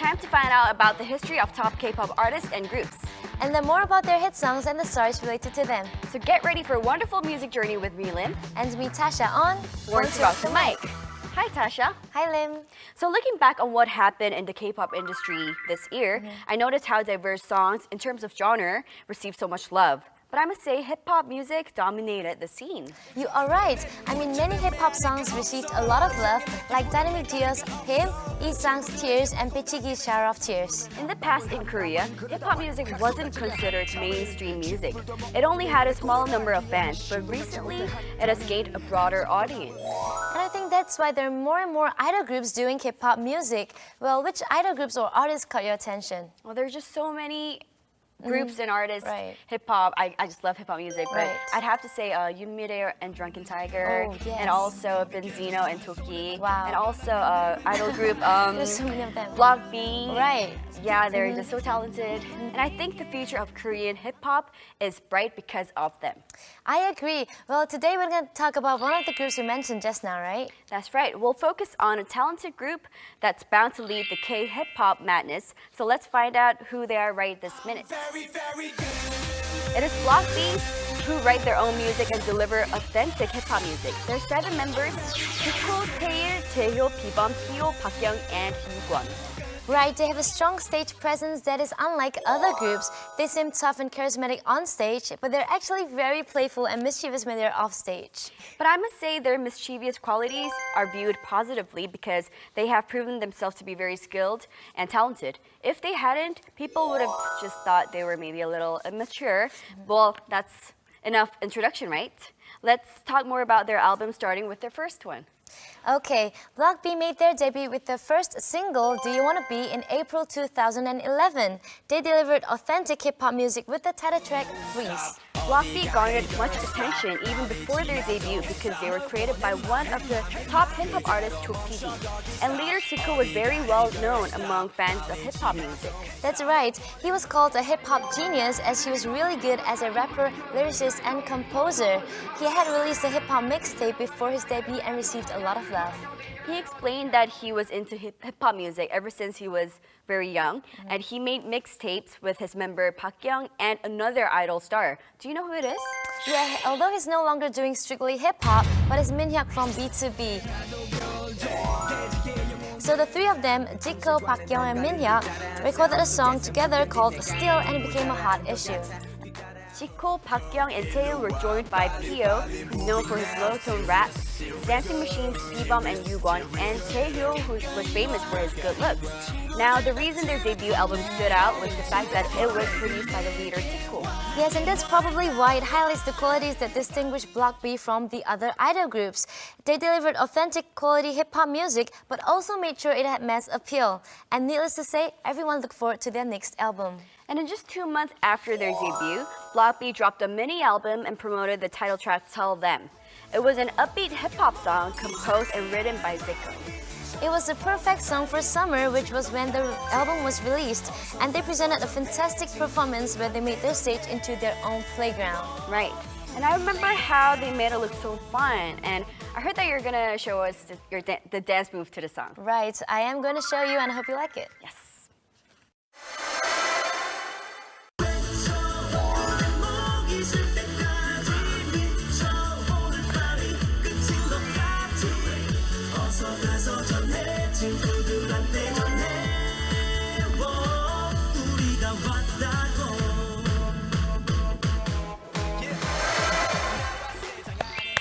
time to find out about the history of top K-pop artists and groups. And then more about their hit songs and the stars related to them. So get ready for a wonderful music journey with me, Lim. And me, Tasha, on Words Rock the Mic. Hi, Tasha. Hi, Lim. So looking back on what happened in the K-pop industry this year, I noticed how diverse songs, in terms of genre, received so much love. But I must say, hip-hop music dominated the scene. You are right. I mean, many hip-hop songs received a lot of love, like Dynamic Duo's Him, Isang's Tears, and Pichigi's Shower of Tears. In the past in Korea, hip-hop music wasn't considered mainstream music. It only had a small number of fans, but recently, it has gained a broader audience. And I think that's why there are more and more idol groups doing hip-hop music. Well, which idol groups or artists caught your attention? Well, there's just so many groups and artists, right. hip-hop. I just love hip-hop music, but Right. I'd have to say Yoonmire and Drunken Tiger, Oh, yes. and also Benzino and Toki, Wow. and also idol group There's so many of them. Block B. Right. Yeah, they're just so talented. And I think the future of Korean hip-hop is bright because of them. I agree. Well, today we're going to talk about one of the groups you mentioned just now, right? That's right. We'll focus on a talented group that's bound to lead the K-hip-hop madness. So let's find out who they are right this minute. It is Block B, who write their own music and deliver authentic hip-hop music. There are 7 members: Jiko, Taeil, Jaehyo, Bibum, Pyo, Bakyoung, and Yukwon. Right, they have a strong stage presence that is unlike other groups. They seem tough and charismatic on stage, but they're actually very playful and mischievous when they're off stage. But I must say their mischievous qualities are viewed positively because they have proven themselves to be very skilled and talented. If they hadn't, people would have just thought they were maybe a little immature. Well, that's enough introduction, right? Let's talk more about their album, starting with their first one. Okay, Block B made their debut with their first single, Do You Wanna Be, in April 2011. They delivered authentic hip-hop music with the title track, Freeze. Block B garnered much attention even before their debut because they were created by one of the top hip-hop artists, PD. And later, Zico was very well known among fans of hip-hop music. That's right, he was called a hip-hop genius as he was really good as a rapper, lyricist, and composer. He had released a hip-hop mixtape before his debut and received a lot of love. He explained that he was into hip-hop music ever since he was very young, and he made mixtapes with his member Bakyoung and another idol star. Do you know who it is? Yeah, although he's no longer doing strictly hip-hop, but is Minhyuk from B2B. So the 3 of them, Jiko, Bakyoung, and Minhyuk, recorded a song together called Still, and it became a hot issue. Jiko, Bakyoung, and Taeil were joined by Pyo, who's known for his low-tone rap, Dancing Machines, Bibum, and Yukwon, and Jaehyo, who was famous for his good looks. Now, the reason their debut album stood out was the fact that it was produced by the leader Jiko. Yes, and that's probably why it highlights the qualities that distinguish Block B from the other idol groups. They delivered authentic quality hip-hop music, but also made sure it had mass appeal. And needless to say, everyone looked forward to their next album. And in just 2 months after their debut, Block B dropped a mini-album and promoted the title track, Tell Them. It was an upbeat hip-hop song composed and written by Zico. It was the perfect song for summer, which was when the album was released, and they presented a fantastic performance where they made their stage into their own playground. Right. And I remember how they made it look so fun. And I heard that you're gonna show us the dance move to the song. Right, I am going to show you and I hope you like it. Yes.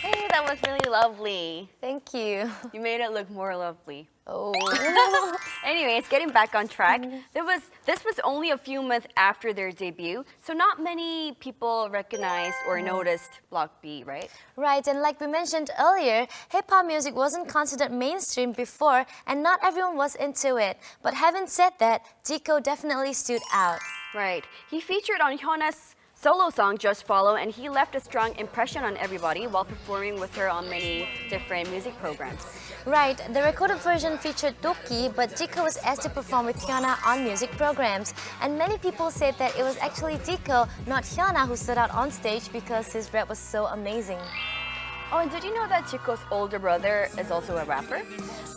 Hey, that was really lovely. Thank you. You made it look more lovely. Oh. Anyways, getting back on track, this was only a few months after their debut, so not many people recognized or noticed Block B, right? Right, and like we mentioned earlier, hip-hop music wasn't considered mainstream before, and not everyone was into it. But having said that, Jiko definitely stood out. Right. He featured on Hyuna's solo song Just Follow, and he left a strong impression on everybody while performing with her on many different music programs. Right, the recorded version featured Doki, but Jiko was asked to perform with Hyuna on music programs. And many people said that it was actually Jiko, not Hyuna, who stood out on stage because his rap was so amazing. Oh, and did you know that Chico's older brother is also a rapper?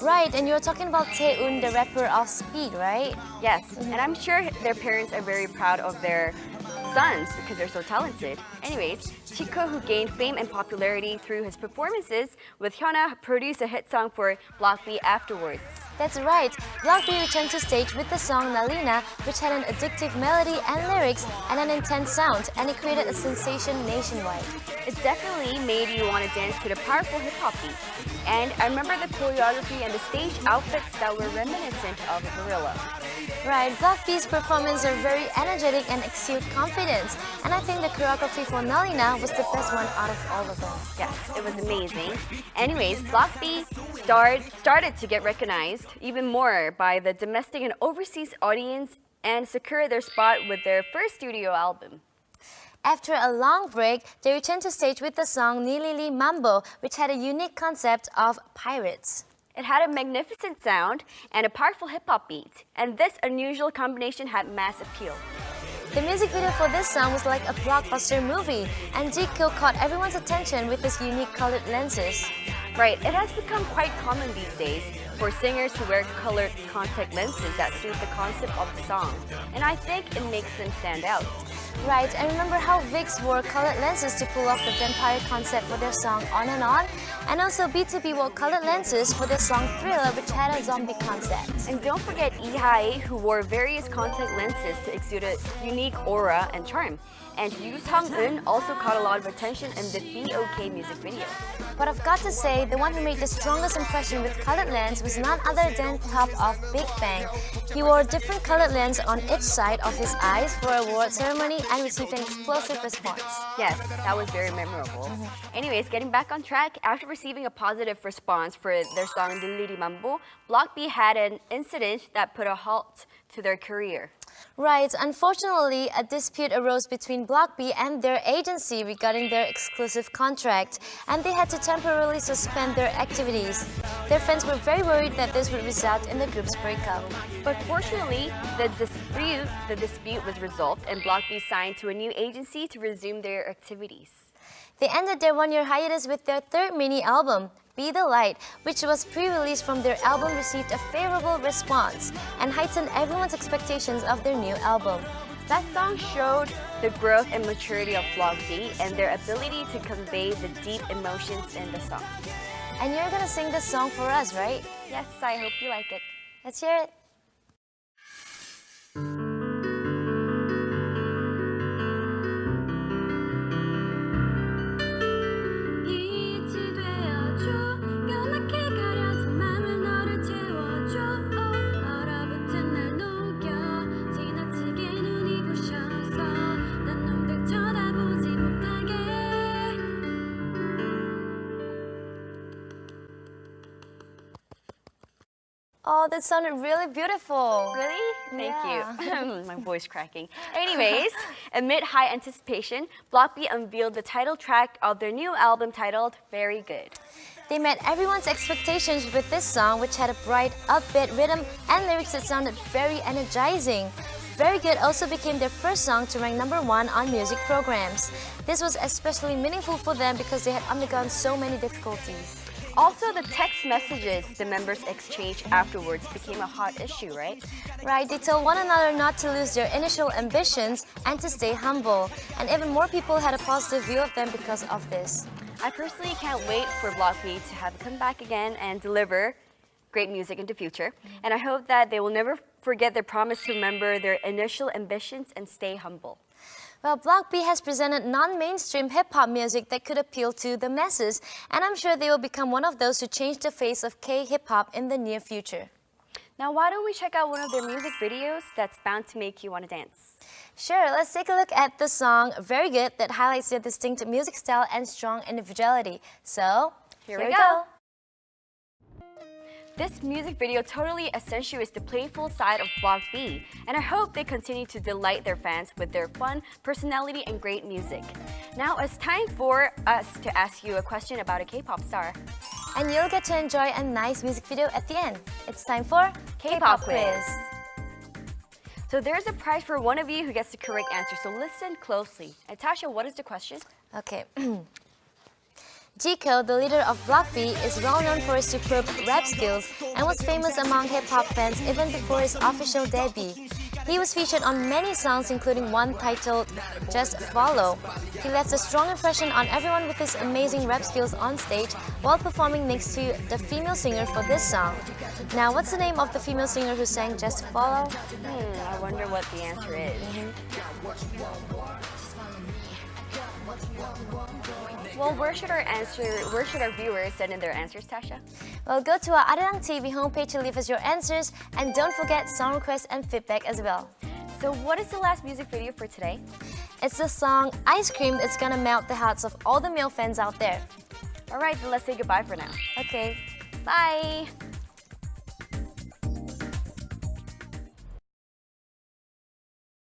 Right, and you're talking about Tae-un, the rapper of Speed, right? Yes, and I'm sure their parents are very proud of their sons because they're so talented. Anyways, Chico, who gained fame and popularity through his performances with Hyuna, produced a hit song for Block B afterwards. That's right. Block B returned to stage with the song Nalina, which had an addictive melody and lyrics and an intense sound, and it created a sensation nationwide. It definitely made you want to dance to the powerful hip-hop beat. And I remember the choreography and the stage outfits that were reminiscent of Gorilla. Right, Block B's performances are very energetic and exude confidence, and I think the choreography for Nalina was the best one out of all of them. Yes, it was amazing. Anyways, Block B started to get recognized even more by the domestic and overseas audience and secured their spot with their first studio album. After a long break, they returned to stage with the song Nilili Mambo, which had a unique concept of pirates. It had a magnificent sound and a powerful hip-hop beat, and this unusual combination had mass appeal. The music video for this song was like a blockbuster movie, and Jiko caught everyone's attention with his unique colored lenses. Right, it has become quite common these days for singers to wear colored contact lenses that suit the concept of the song, and I think it makes them stand out. Right, and remember how Vicks wore colored lenses to pull off the vampire concept for their song On and On? And also B2B wore colored lenses for their song Thriller, which had a zombie concept. And don't forget Ihai, who wore various contact lenses to exude a unique aura and charm. And Yoo Sung-eun also caught a lot of attention in the BOK music video. But I've got to say, the one who made the strongest impression with colored lens was none other than Top of Big Bang. He wore a different colored lens on each side of his eyes for a award ceremony and received an explosive response. Yes, that was very memorable. Anyways, getting back on track, after receiving a positive response for their song Nilili Mambo, Block B had an incident that put a halt to their career. Right, unfortunately, a dispute arose between Block B and their agency regarding their exclusive contract, and they had to temporarily suspend their activities. Their fans were very worried that this would result in the group's breakup. But fortunately, the dispute was resolved and Block B signed to a new agency to resume their activities. They ended their one-year hiatus with their third mini-album, Be the Light, which was pre-released from their album, received a favorable response and heightened everyone's expectations of their new album. That song showed the growth and maturity of Block B and their ability to convey the deep emotions in the song. And you're gonna sing this song for us, right? Yes, I hope you like it. Let's hear it. Oh, that sounded really beautiful. Really? Thank Yeah. you. My voice cracking. Anyways, amid high anticipation, Block B unveiled the title track of their new album titled Very Good. They met everyone's expectations with this song, which had a bright, upbeat rhythm and lyrics that sounded very energizing. Very Good also became their first song to rank #1 on music programs. This was especially meaningful for them because they had undergone so many difficulties. Also, the text messages the members exchanged afterwards became a hot issue, right? Right, they told one another not to lose their initial ambitions and to stay humble. And even more people had a positive view of them because of this. I personally can't wait for Block B to have come back again and deliver great music in the future. And I hope that they will never forget their promise to remember their initial ambitions and stay humble. Well, Block B has presented non-mainstream hip-hop music that could appeal to the masses, and I'm sure they will become one of those who change the face of K-hip-hop in the near future. Now, why don't we check out one of their music videos that's bound to make you want to dance? Sure, let's take a look at the song Very Good that highlights their distinct music style and strong individuality. So, here we go. This music video totally accentuates the playful side of Block B, and I hope they continue to delight their fans with their fun, personality, and great music. Now it's time for us to ask you a question about a K-pop star. And you'll get to enjoy a nice music video at the end. It's time for K-pop quiz. So there's a prize for one of you who gets the correct answer, so listen closely. And Tasha, what is the question? Okay. Zico, the leader of Block B, is well known for his superb rap skills and was famous among hip-hop fans even before his official debut. He was featured on many songs including one titled Just Follow. He left a strong impression on everyone with his amazing rap skills on stage while performing next to the female singer for this song. Now, what's the name of the female singer who sang Just Follow? I wonder what the answer is. Well, where should our viewers send in their answers, Tasha? Well, go to our Arirang TV homepage to leave us your answers, and don't forget song requests and feedback as well. So what is the last music video for today? It's the song Ice Cream that's gonna melt the hearts of all the male fans out there. All right, then let's say goodbye for now. Okay. Bye!